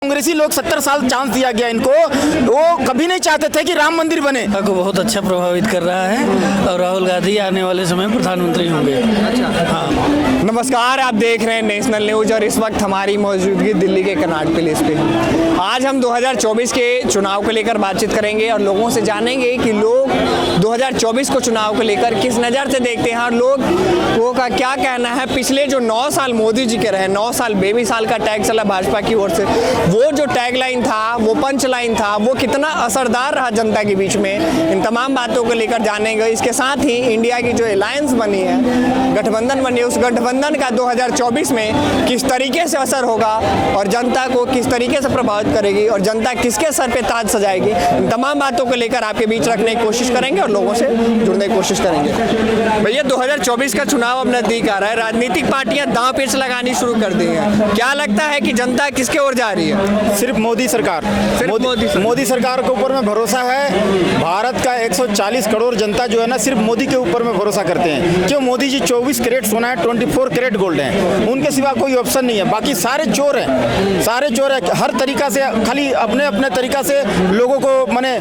कांग्रेसी लोग 70 साल चांस दिया गया इनको, वो कभी नहीं चाहते थे कि राम मंदिर बने। को बहुत अच्छा प्रभावित कर रहा है और राहुल गांधी आने वाले समय में प्रधानमंत्री होंगे। हाँ। नमस्कार, आप देख रहे हैं नेशनल न्यूज और इस वक्त हमारी मौजूदगी दिल्ली के कनॉट पैलेस पे है। आज हम 2024 के चुनाव को लेकर बातचीत करेंगे और लोगों से जानेंगे कि लोग 2024 को चुनाव को लेकर किस नज़र से देखते हैं और लोगों का क्या कहना है। पिछले जो 9 साल मोदी जी के रहे, 9 साल बेमिसाल का टैग चला भाजपा की ओर से, वो जो टैग लाइन था, वो पंच लाइन था, वो कितना असरदार रहा जनता के बीच में। इन तमाम बातों को लेकर जानेंगे। इसके साथ ही इंडिया की जो अलायंस बनी है, गठबंधन बनी है, उस गठबंधन का 2024 में किस तरीके से असर होगा और जनता को किस तरीके से प्रभावित करेगी और जनता किसके सर पे ताज सजाएगी, इन तमाम बातों को लेकर आपके बीच रखने की कोशिश करेंगे और लोगों से जुड़ने की कोशिश करेंगे। भैया, 2024 का चुनाव अब नजदीक आ रहा है, राजनीतिक पार्टियां दांव पेच लगानी शुरू कर दी हैं। क्या लगता है कि जनता किसके ओर जा रही है? सिर्फ मोदी सरकार, मोदी सरकार के ऊपर में भरोसा है। भारत का 140 करोड़ जनता जो है ना, सिर्फ मोदी के ऊपर में भरोसा करते हैं। क्यों? मोदी जी 24 कैरेट सोना है, 24 कैरेट गोल्ड है, उनके सिवा कोई ऑप्शन नहीं है। बाकी सारे चोर हैं, सारे चोर है। हर तरीका से खाली अपने अपने तरीका से लोगों को माने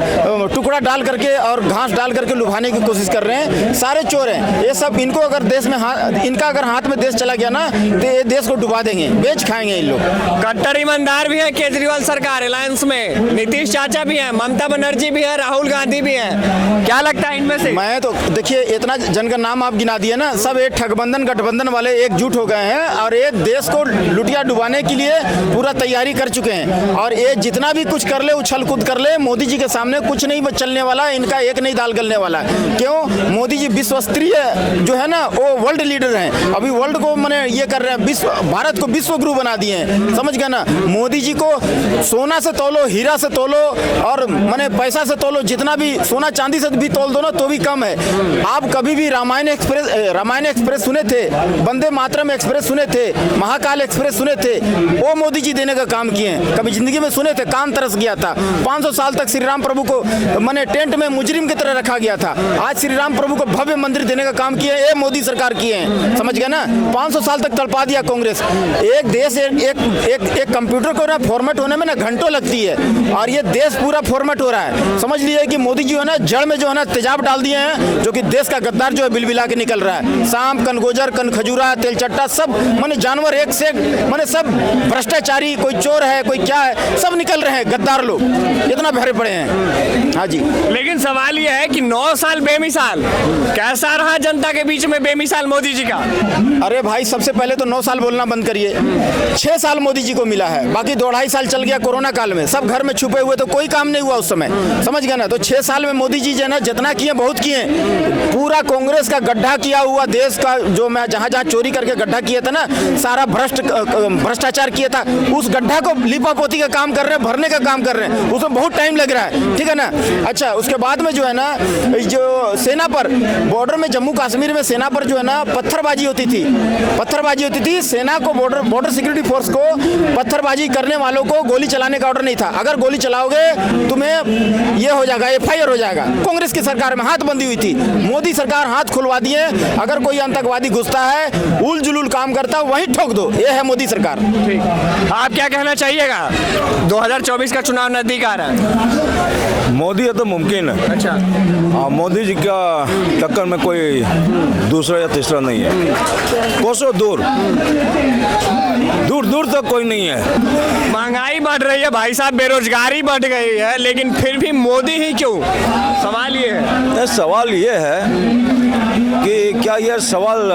टुकड़ा डाल करके और घास डाल करके लुभाने की कोशिश कर रहे हैं। सारे चोर हैं ये सब। इनको अगर देश में इनका अगर हाथ में देश चला गया ना, तो ये देश को डुबा देंगे, बेच खाएंगे इन लोग। कट्टर ईमानदार भी है केजरीवाल सरकार अलायंस में, नीतीश चाचा भी हैं, ममता बनर्जी भी है, राहुल गांधी भी हैं। क्या लगता है इनमें से? मैं तो देखिए, इतना जन का नाम आप गिना दिए ना, सब एक ठगबंधन गठबंधन वाले एकजुट हो गए हैं और ये देश को लुटिया डुबाने के लिए पूरा तैयारी कर चुके हैं। और ये जितना भी कुछ कर ले, उछल कूद कर ले, मोदी जी के सामने कुछ नहीं चलने वाला, इनका एक नहीं दाल गलने वाला। क्यों? मोदी जी विश्व स्तरीय जो है ना, वो वर्ल्ड लीडर हैं। अभी वर्ल्ड को मैंने ये कर रहे हैं, भारत को विश्व गुरु बना दिए हैं, समझ गए ना। मोदी जी को सोना से तोलो, हीरा से तोलो और मैंने पैसा से तोलो, जितना भी सोना चांदी से भी तोल दो ना, तो भी कम है। आप कभी भी रामायण एक्सप्रेस सुने थे? वंदे मातरम एक्सप्रेस सुने थे? महाकाल एक्सप्रेस सुने थे? वो मोदी जी देने का काम किए हैं। कभी जिंदगी में सुने थे? कान तरस गया था। 500 साल तक श्री राम प्रभु को मैंने टेंट में मुजरिम की तरह रखा गया था। आज श्री राम प्रभु को भव्य मंदिर देने का काम किए ये मोदी सरकार किए हैं, समझ गए ना। 500 साल तक तड़पा दिया कांग्रेस। एक देश एक कंप्यूटर को ना फॉर्मेट होने में ना घंटों लगती है और ये देश पूरा फॉर्मेट हो रहा है। समझ लिए कि मोदी जी है ना, जड़ में जो है ना तेजाब डाल दिए हैं, जो कि देश का गद्दार जो है बिलबिला के निकल रहा है। सांप, कनगोजर, कनखजूरा, तेलचट्टा, सब माने जानवर एक से माने सब भ्रष्टाचारी, कोई चोर है, कोई क्या है, सब निकल रहे हैं गद्दार लोग, इतना भरे पड़े हैं। हाँ जी। लेकिन सवाल यह है कि 9 साल बेमिसाल, कैसा रहा जनता के बीच में बेमिसाल मोदी जी का? अरे भाई, सबसे पहले तो 9 साल बोलना बंद करिए। 6 साल मोदी जी को मिला है, बाकी 2.5 साल चल गया कोरोना काल में, सब घर में छुपे हुए, तो कोई काम नहीं हुआ उस समय, समझ गए ना। तो 6 साल में मोदी जी जो है ना, जितना किए बहुत किए। पूरा कांग्रेस का गड्ढा किया हुआ देश का, जो मैं जहाँ चोरी करके गड्ढा किया था ना, सारा भ्रष्टाचार किया था, उस गड्ढा को लिपापोती का काम कर रहे हैं, भरने का काम कर रहे हैं। उसमें बहुत टाइम लग रहा है, ठीक है ना। अच्छा, उसके बाद में जो है ना, जो सेना पर बॉर्डर में, जम्मू कश्मीर में सेना पर जो है ना पत्थरबाजी होती थी। सेना को बॉर्डर सिक्योरिटी फोर्स को पत्थरबाजी करने वालों को गोली चलाने का ऑर्डर नहीं था। अगर गोली चलाओगे तुम्हें ये हो जाएगा, FIR हो जाएगा। कांग्रेस की सरकार में हाथबंदी हुई थी, मोदी सरकार हाथ खुलवा दिए। अगर कोई आतंकवादी घुसता है, उल जुलूल काम करता, वहीं ठोक दो। ये है मोदी सरकार। आप क्या कहना चाहिएगा? 2024 का चुनाव नजदीक आ रहा है। मोदी है तो मुमकिन है। अच्छा। मोदी जी का टक्कर में कोई दूसरा या तीसरा नहीं है। कोसों दूर तक कोई नहीं है। महंगाई बढ़ रही है भाई साहब, बेरोजगारी बढ़ गई है, लेकिन फिर भी मोदी ही क्यों? सवाल ये है। सवाल ये है कि क्या यह सवाल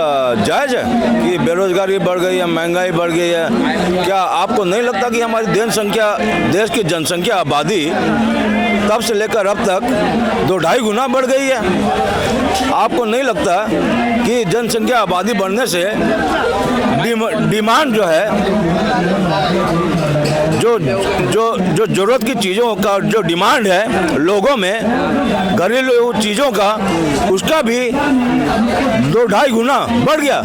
जायज़ है कि बेरोजगारी बढ़ गई है, महंगाई बढ़ गई है? क्या आपको नहीं लगता कि हमारी देश की जनसंख्या, आबादी तब से लेकर अब तक 2-2.5 गुना बढ़ गई है? आपको नहीं लगता कि जनसंख्या, आबादी बढ़ने से डिमांड जो है, जो जरूरत की चीज़ों का जो डिमांड है लोगों में, घरेलू चीज़ों का, उसका भी 2-2.5 गुना बढ़ गया।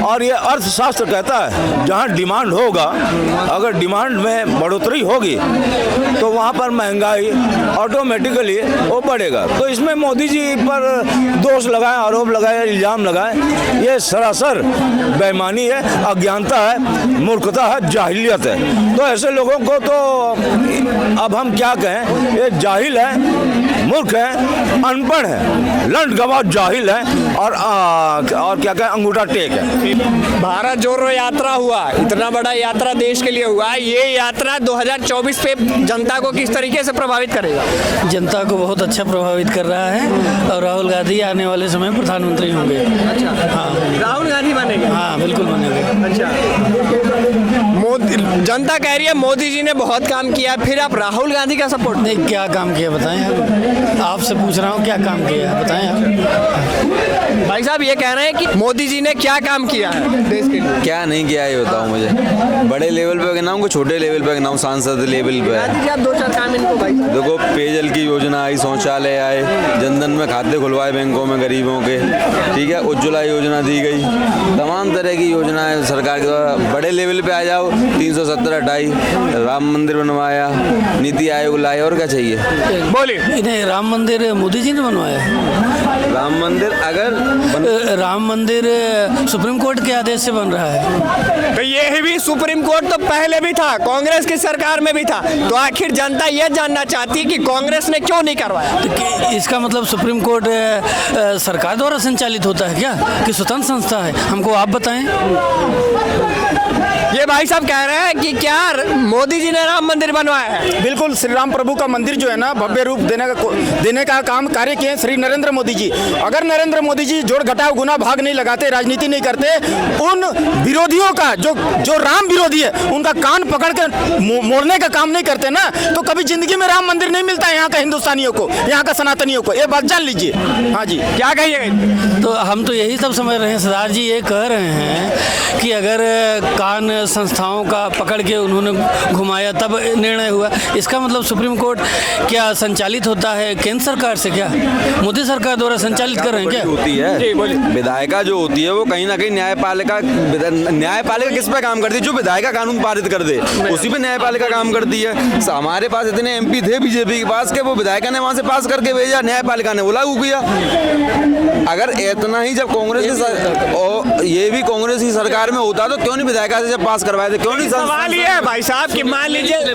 और ये अर्थशास्त्र कहता है जहाँ डिमांड होगा, अगर डिमांड में बढ़ोतरी होगी तो वहाँ पर महंगाई ऑटोमेटिकली वो बढ़ेगा। तो इसमें मोदी जी पर दोष लगाएं, आरोप लगाएं, इल्ज़ाम लगाएं, ये सरासर बेईमानी है, अज्ञानता है, मूर्खता है, जाहिलियत है। तो ऐसे लोगों को तो अब हम क्या कहें, ये जाहिल है, मूर्ख है, अनपढ़ है, लंड गवार जाहिल है और क्या कहें, अंगूठा टेक है। भारत जोड़ो यात्रा हुआ, इतना बड़ा यात्रा देश के लिए हुआ, ये यात्रा 2024 पे जनता को किस तरीके से प्रभावित करेगा? जनता को बहुत अच्छा प्रभावित कर रहा है और राहुल गांधी आने वाले समय में प्रधानमंत्री होंगे। अच्छा, हाँ, राहुल गांधी बनेंगे? हाँ बिल्कुल बनेंगे। अच्छा, मोदी, जनता कह रही है मोदी जी ने बहुत काम किया, फिर आप राहुल गांधी का सपोर्ट? नहीं, क्या काम किया बताएं आप? आपसे पूछ रहा हूँ क्या काम किया बताएं आप। भाई साहब ये कह रहे हैं कि मोदी जी ने क्या काम किया है देश के लिए? क्या नहीं किया ये बताओ मुझे। बड़े लेवल पे गिनाऊं, छोटे लेवल पे गिनाऊं, सांसद लेवल पे? आप 2-4 काम इनको भाई। देखो, पेयजल की योजना आई, शौचालय आए, जनधन में खाते खुलवाए बैंकों में गरीबों के, ठीक है, उज्ज्वला योजना दी गई, तमाम तरह की योजनाएं सरकार के द्वारा। बड़े लेवल पे आ जाओ, 370 हटाई, राम मंदिर बनवाया, नीति आयोग लाए, और क्या चाहिए? बोलिए। इन्हें राम मंदिर मोदी जी ने बनवाया है। राम मंदिर राम मंदिर सुप्रीम कोर्ट के आदेश से बन रहा है। तो ये भी सुप्रीम कोर्ट तो पहले भी था, कांग्रेस की सरकार में भी था, तो आखिर जनता यह जानना चाहती है कि कांग्रेस ने क्यों नहीं करवाया? तो इसका मतलब सुप्रीम कोर्ट सरकार द्वारा संचालित होता है क्या, कि स्वतंत्र संस्था है? हमको आप बताएं। ये भाई साहब कह रहे हैं कि क्या मोदी जी ने राम मंदिर बनवाया है? बिल्कुल, श्री राम प्रभु का मंदिर जो है ना, भव्य रूप देने का काम कार्य किए श्री नरेंद्र मोदी जी। अगर नरेंद्र मोदी जी जोड़ घटाव गुना भाग नहीं लगाते, राजनीति नहीं करते, उन विरोधियों का जो राम विरोधी है उनका कान पकड़ कर मोड़ने का काम नहीं करते ना, तो कभी जिंदगी में राम मंदिर नहीं मिलता है यहाँ का हिंदुस्तानियों को, यहाँ का सनातनियों को। ये बात जान लीजिए। हाँ जी, क्या कहिए? तो हम तो यही सब समझ रहे हैं, सरदार जी ये कह रहे हैं कि अगर कान संस्थाओं का पकड़ के उन्होंने घुमाया तब निर्णय हुआ, इसका मतलब सुप्रीम कोर्ट क्या संचालित होता है केंद्र सरकार से? क्या मोदी सरकार द्वारा संचालित कर रहे हैं क्या? होती है विधायिका जो होती है वो कहीं ना कहीं न्यायपालिका किस पे काम करती है? जो विधायिका कानून पारित कर दे उसी पे न्यायपालिका काम करती है। हमारे पास इतने एमपी थे बीजेपी के पास के वो विधायिका ने वहां से पास करके भेजा, न्यायपालिका ने वो लागू किया। अगर इतना ही जब कांग्रेस और ये भी कांग्रेस की सरकार में होता तो क्यों नहीं विधायिका से जब पास करवाए थे? क्यों नहीं? सवाल ये है भाई साहब कि मान लीजिए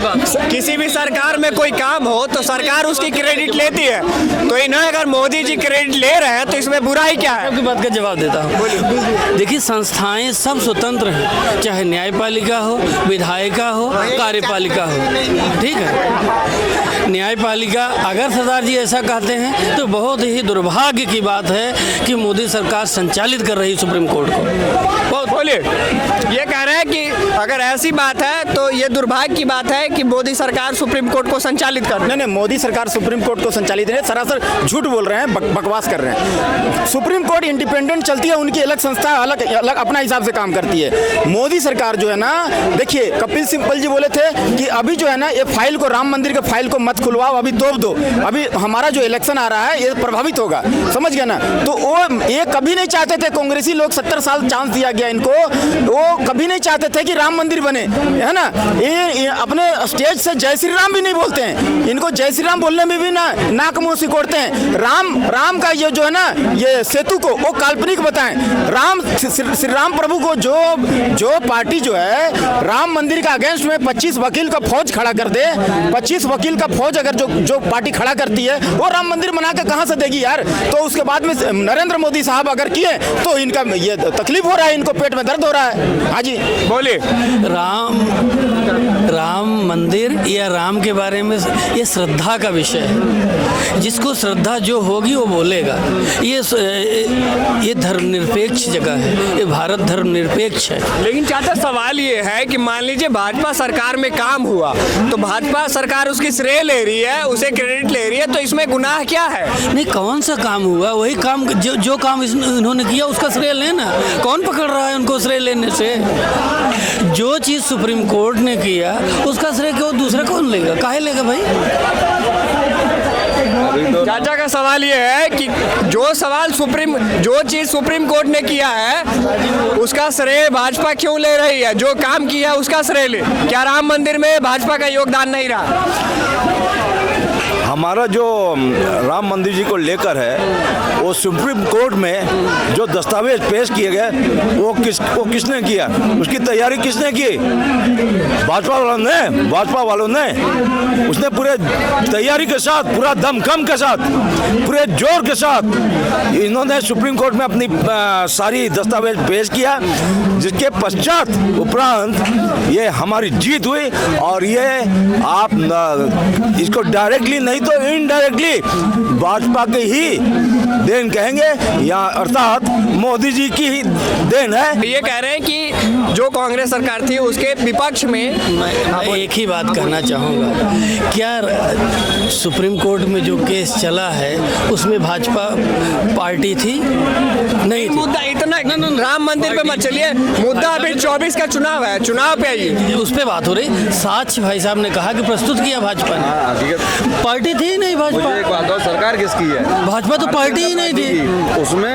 किसी भी सरकार में कोई काम हो तो सरकार उसकी क्रेडिट लेती है, तो इन्हें अगर मोदी जी क्रेडिट ले रहे हैं तो इसमें बुराई क्या है? आपकी बात का जवाब देता हूँ। देखिए, संस्थाएं सब स्वतंत्र हैं, चाहे न्यायपालिका हो, विधायिका हो, कार्यपालिका हो, ठीक है। न्यायपालिका, अगर सरदार जी ऐसा कहते हैं तो बहुत ही दुर्भाग्य की बात है कि मोदी सरकार संचालित कर रही सुप्रीम कोर्ट को। बहुत बोलिए। ये कह रहे हैं कि अगर ऐसी बात है तो ये दुर्भाग्य की बात है कि मोदी सरकार सुप्रीम कोर्ट को संचालित कर रही है। नहीं, मोदी सरकार सुप्रीम कोर्ट को संचालित नहीं, सरासर झूठ बोल रहे हैं, बकवास कर रहे हैं। सुप्रीम कोर्ट इंडिपेंडेंट चलती है, उनकी अलग संस्था अलग अपना हिसाब से काम करती है। मोदी सरकार जो है ना, देखिए कपिल सिब्बल जी बोले थे कि अभी जो है ना ये फाइल को, राम मंदिर के फाइल को मत खुलवाओ, अभी तोड़ दो, अभी हमारा जो इलेक्शन आ रहा है ये प्रभावित होगा, समझ गए ना। तो वो ये कभी नहीं चाहते थे, कांग्रेसी लोग 70 साल चांस दिया गया इनको, वो कभी नहीं चाहते थे कि राम मंदिर बने, है ना। ये अपने स्टेज से जय श्री राम भी नहीं बोलते हैं, इनको जय श्री राम बोलने में भी ना नाक मुंह सिकोड़ते हैं। राम का ये जो है ना, ये सेतु को वो काल्पनिक बताएं। श्री राम प्रभु को जो पार्टी जो है राम मंदिर का अगेंस्ट में 25 वकील का फौज खड़ा कर दे, 25 वकील का फौज अगर जो पार्टी खड़ा करती है वो राम मंदिर बना के कहां से देगी यार। तो उसके बाद में नरेंद्र मोदी साहब अगर किए तो इनका ये तकलीफ हो रहा है, इनको पेट में दर्द हो रहा है। हाँ जी बोलिए। राम मंदिर या राम के बारे में ये श्रद्धा का विषय है, जिसको श्रद्धा जो होगी वो बोलेगा। ये धर्मनिरपेक्ष जगह है, ये भारत धर्मनिरपेक्ष है। लेकिन चाचा सवाल ये है कि मान लीजिए भाजपा सरकार में काम हुआ तो भाजपा सरकार उसकी श्रेय ले रही है, उसे क्रेडिट ले रही है, तो इसमें गुनाह क्या है? नहीं, कौन सा काम हुआ? वही काम जो काम इन्होंने किया उसका श्रेय लेना। कौन पकड़ रहा है उनको श्रेय लेने से? जो चीज सुप्रीम कोर्ट ने किया उसका श्रेय क्यों दूसरा कौन लेगा? काहे लेगा भाई? चाचा का सवाल ये है कि जो चीज सुप्रीम कोर्ट ने किया है उसका श्रेय भाजपा क्यों ले रही है? जो काम किया उसका श्रेय ले। क्या राम मंदिर में भाजपा का योगदान नहीं रहा? हमारा जो राम मंदिर जी को लेकर है, वो सुप्रीम कोर्ट में जो दस्तावेज पेश किए गए वो किसने किया, उसकी तैयारी किसने की? भाजपा वालों ने उसने पूरे तैयारी के साथ, पूरा दमखम के साथ, पूरे जोर के साथ इन्होंने सुप्रीम कोर्ट में अपनी सारी दस्तावेज पेश किया, जिसके पश्चात उपरांत ये हमारी जीत हुई। और ये आप इसको डायरेक्टली नहीं तो इनडायरेक्टली भाजपा के ही देन कहेंगे, या अर्थात मोदी जी की ही देन है। ये कह रहे हैं कि जो कांग्रेस सरकार थी उसके विपक्ष में मैं एक ही बात कहना चाहूँगा, क्या सुप्रीम कोर्ट में जो केस चला है उसमें भाजपा पार्टी थी? नहीं थी। मुद्दा इतना राम मंदिर पे मत चलिए, मुद्दा अभी 24 का चुनाव है, चुनाव पे आइए, उस पे बात हो रही। साक्ष्य भाई साहब ने कहा कि प्रस्तुत किया भाजपा ने, पार्टी थी ही नहीं भाजपा। एक बात और, सरकार किसकी है? भाजपा तो पार्टी ही नहीं थी। उसमें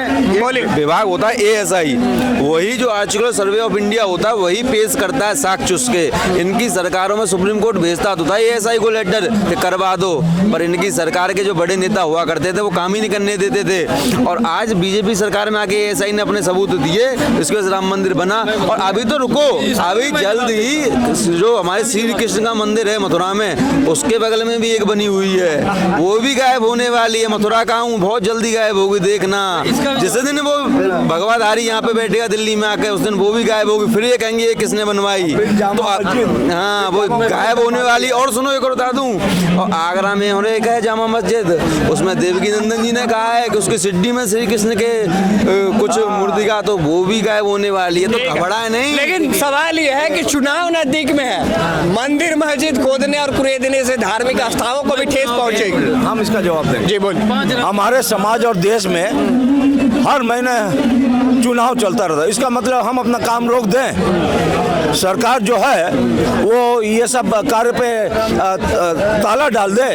एक विभाग होता है ASI, वही जो आर्टिकुलर सर्वे ऑफ इंडिया होता है वही पेश करता है साक्ष्य उसके। इनकी सरकारों में सुप्रीम कोर्ट भेजता तो था ASI को लेटर कि करवा दो, पर इनकी सरकार के जो बड़े नेता हुआ करते थे वो काम ही नहीं करने देते थे। और आज बीजेपी सरकार में आके ASI ने अपने सबूत दिए, इसके वजह से राम मंदिर बना। और अभी तो रुको, अभी जल्द ही जो हमारे श्री कृष्ण का मंदिर है मथुरा में, उसके बगल में भी एक बनी हुई है, वो भी गायब होने वाली है। मथुरा का हूँ, बहुत जल्दी गायब होगी, देखना। जिस दिन वो भगवाधारी यहाँ पे बैठेगा दिल्ली में आके, उस दिन वो भी गायब होगी। फिर ये कहेंगे ये किसने बनवाई, तो हाँ वो गायब होने वाली। और सुनो एक और बता दूं, और आगरा में होने का है जामा मस्जिद, उसमें देवकी नंदन जी ने कहा है कि उसकी सिड्डी में श्री कृष्ण के कुछ मूर्ति का, तो वो भी गायब होने वाली है। तो खबड़ा है नहीं। लेकिन सवाल ये है कि चुनाव नजदीक में है, मंदिर मस्जिद खोदने और कुरेदने से धार्मिक आस्थाओं को भी ठेस पहुंचेगी। हम इसका जवाब देंगे। जी बोलिए। हमारे समाज और देश में हर महीने चुनाव चलता रहता है, इसका मतलब हम अपना काम रोक दें? सरकार जो है वो ये सब कार्य पे ताला डाल दे,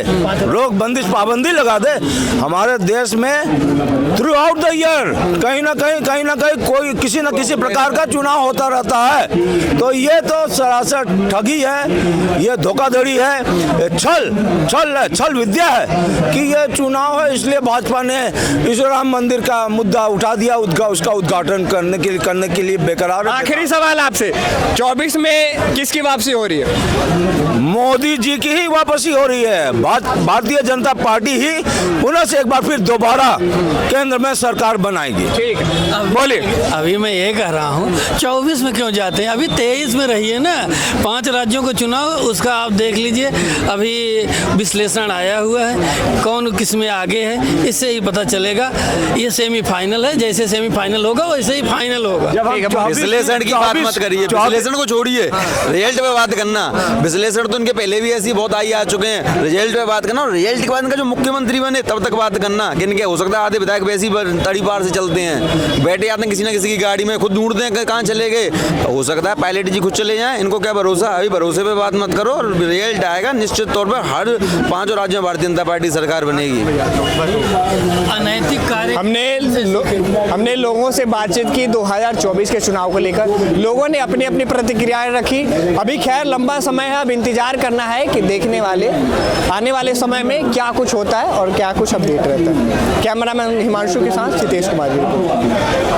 रोक बंदिश पाबंदी लगा दे? हमारे देश में थ्रू आउट द ईयर कहीं ना कहीं कोई किसी न किसी प्रकार का चुनाव होता रहता है। तो ये तो सरासर ठगी है, ये धोखाधड़ी है, ये छल विद्या है कि ये चुनाव है इसलिए भाजपा ने इस राम मंदिर का मुद्दा उठा दिया, उसका उद्घाटन करने के लिए बेकरार। आखिरी सवाल आपसे, 24 में किसकी वापसी हो रही है? मोदी जी की ही वापसी हो रही है। भारतीय जनता पार्टी ही पुनः से एक बार फिर दोबारा केंद्र में सरकार बनाएगी। ठीक है, बोलिए। अभी मैं ये कह रहा हूँ 24 में क्यों जाते हैं, अभी 23 में रहिए ना। 5 राज्यों को चुनाव, उसका आप देख लीजिए, अभी विश्लेषण आया हुआ है, कौन किस में आगे है, इससे ही पता चलेगा। ये सेमीफाइनल है, जैसे सेमीफाइनल होगा वैसे ही फाइनल होगा। विश्लेषण की बात मत करिए, विश्लेषण को छोड़िए, रिजल्ट पे बात करना। विश्लेषण तो इनके पहले भी ऐसी बहुत आ चुके हैं, रिजल्ट पे बात करना। और रिजल्ट के बाद इनका जो मुख्यमंत्री बने तब तक बात करना। किन क्या हो सकता है, आधे विधायक वैसी तड़ी पार से चलते हैं, बैठे आते हैं किसी न किसी की गाड़ी में, खुद ढूंढते हैं कहाँ चले गए। हो सकता है पायलट जी खुद चले जाएं, इनको क्या भरोसा। अभी भरोसे पे बात मत करो, और रिजल्ट आएगा निश्चित तौर पर हर 5 राज्यों में भारतीय जनता पार्टी सरकार बनेगी। अनैतिक कार्य हमने लोगों से बातचीत की 2024 के चुनाव को लेकर, लोगों ने अपनी अपनी प्रतिक्रियाएं रखी। अभी खैर लंबा समय है, अब इंतजार करना है कि देखने वाले आने वाले समय में क्या कुछ होता है और क्या कुछ अपडेट रहता है। कैमरामैन हिमांशु के साथ सितेश कुमार जी।